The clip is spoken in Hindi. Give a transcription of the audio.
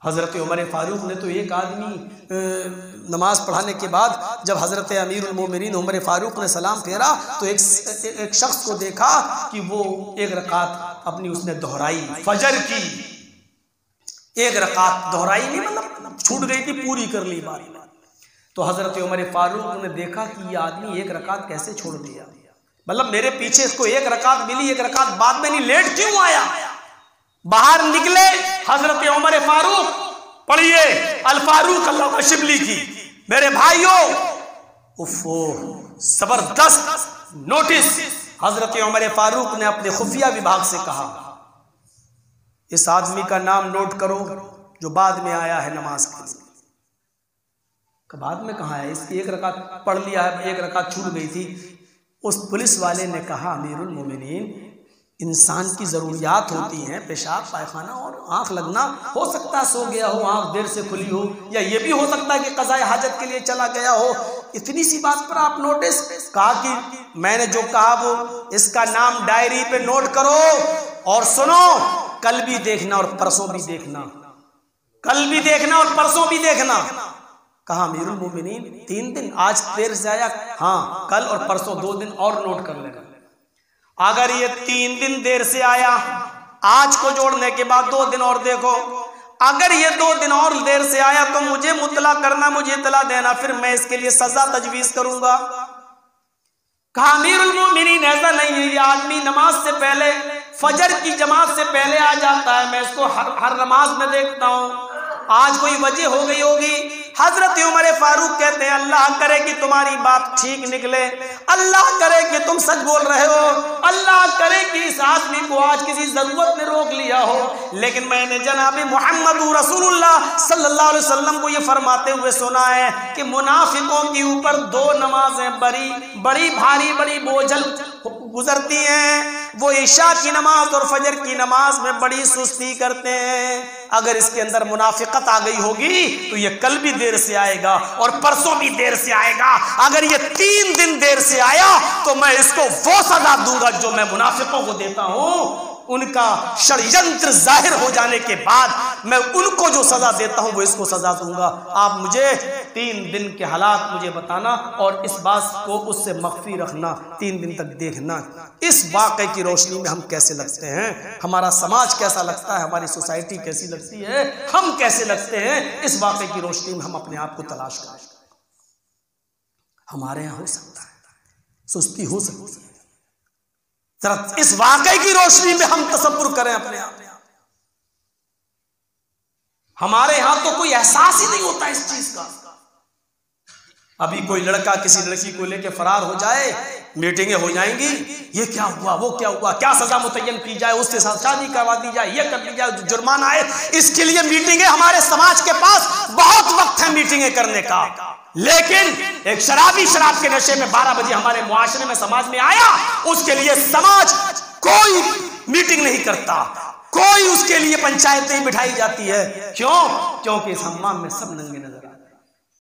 हज़रत उमर फारूक ने तो एक आदमी नमाज पढ़ाने के बाद जब हज़रत अमीरुल मोमिनीन उमर फारूक ने सलाम फेरा तो एक शख्स को देखा कि वो एक रकात अपनी उसने दोहराई, फजर की एक रकात दोहराई नहीं, मतलब छूट गई थी, पूरी कर ली बात। तो हज़रत उमर फारूक ने देखा कि ये आदमी एक रकात कैसे छोड़ दिया, मतलब मेरे पीछे इसको एक रकात मिली, एक रकात बाद में नहीं, लेट क्यों आया। बाहर निकले हजरत उमर फारूक, पढ़िए अल फारूक अल्लामा शिबली की। मेरे भाइयों, उफ़ो जबरदस्त नोटिस हजरत उमर फारूक ने अपने खुफिया विभाग से कहा, इस आदमी का नाम नोट करो जो बाद में आया है नमाज के लिए। बाद में कहा है, इसकी एक रकात पढ़ लिया है, एक रकात छूट गई थी। उस पुलिस वाले ने कहा, अमीरुल मोमिनीन, इंसान की ज़रूरियात होती हैं, पेशाब पायखाना और आँख लगना, हो सकता है सो गया हो, आँख देर से खुली हो, या ये भी हो सकता है कि क़ज़ाए हाजत के लिए चला गया हो, इतनी सी बात पर आप नोटिस। कहा कि मैंने जो कहा वो इसका नाम डायरी पे नोट करो और सुनो, कल भी देखना और परसों भी देखना, कल भी देखना और परसों भी देखना। कहा अमीरुल मोमिनीन 3 दिन, आज देर से आया, हाँ कल और परसों 2 दिन और नोट कर लेना। अगर ये 3 दिन देर से आया, आज को जोड़ने के बाद 2 दिन और देखो, अगर ये 2 दिन और देर से आया तो मुझे मुतला करना, मुझे इतला देना, फिर मैं इसके लिए सजा तजवीज करूंगा। कहा अमीरुल मोमिनीन ऐसा नहीं है, ये आदमी नमाज से पहले, फजर की जमात से पहले आ जाता है, मैं इसको हर नमाज में देखता हूँ, आज कोई वजह हो गई होगी। हजरत उमर फारूक कहते हैं, अल्लाह करे कि तुम्हारी बात ठीक निकले, अल्लाह करे कि तुम सच बोल रहे हो, अल्लाह करे कि इस आदमी को आज किसी जरूरत ने रोक लिया हो। लेकिन मैंने जनाब मोहम्मद रसूलुल्लाह सल्लल्लाहु अलैहि वसल्लम को ये फरमाते हुए सुना है कि मुनाफिकों के ऊपर 2 नमाजें बड़ी भारी बड़ी बोझल गुजरती हैं, वो इशा की नमाज और फजर की नमाज में बड़ी सुस्ती करते हैं। अगर इसके अंदर मुनाफिकत आ गई होगी तो ये कल भी देर से आएगा और परसों भी देर से आएगा। अगर ये 3 दिन देर से आया तो मैं इसको वो सजा दूंगा जो मैं मुनाफिकों को देता हूं। उनका षड्यंत्र जाहिर हो जाने के बाद मैं उनको जो सजा देता हूं वो इसको सजा दूंगा। आप मुझे 3 दिन के हालात मुझे बताना और इस बात को उससे मख्फी रखना, 3 दिन तक देखना इस वाक़े की रोशनी में हम कैसे लगते हैं, हमारा समाज कैसा लगता है, हमारी सोसाइटी कैसी लगती है, हम कैसे लगते हैं। इस वाक़े की रोशनी में हम अपने आप को तलाश करें। हमारे यहाँ हो सकता है सुस्ती, हो सकती है, जरा इस वाक़े की रोशनी में हम तसव्वुर करें अपने आप। हमारे यहां तो कोई एहसास ही नहीं होता इस चीज का। अभी कोई लड़का किसी लड़की को लेकर फरार हो जाए, मीटिंगें हो जाएंगी, ये क्या हुआ, वो क्या हुआ, क्या सजा मुतय्यन की जाए, उसके साथ शादी करवा दी जाए, ये कर दी जाए, जुर्माना है। इसके लिए मीटिंगें, हमारे समाज के पास बहुत वक्त है मीटिंगें करने का। लेकिन एक शराबी शराब के नशे में 12 बजे हमारे मुआशरे में समाज में आया, उसके लिए समाज कोई मीटिंग नहीं करता, कोई उसके लिए पंचायतें बिठाई जाती है। क्यों? क्योंकि इस हम्माम में सब नंगे नजर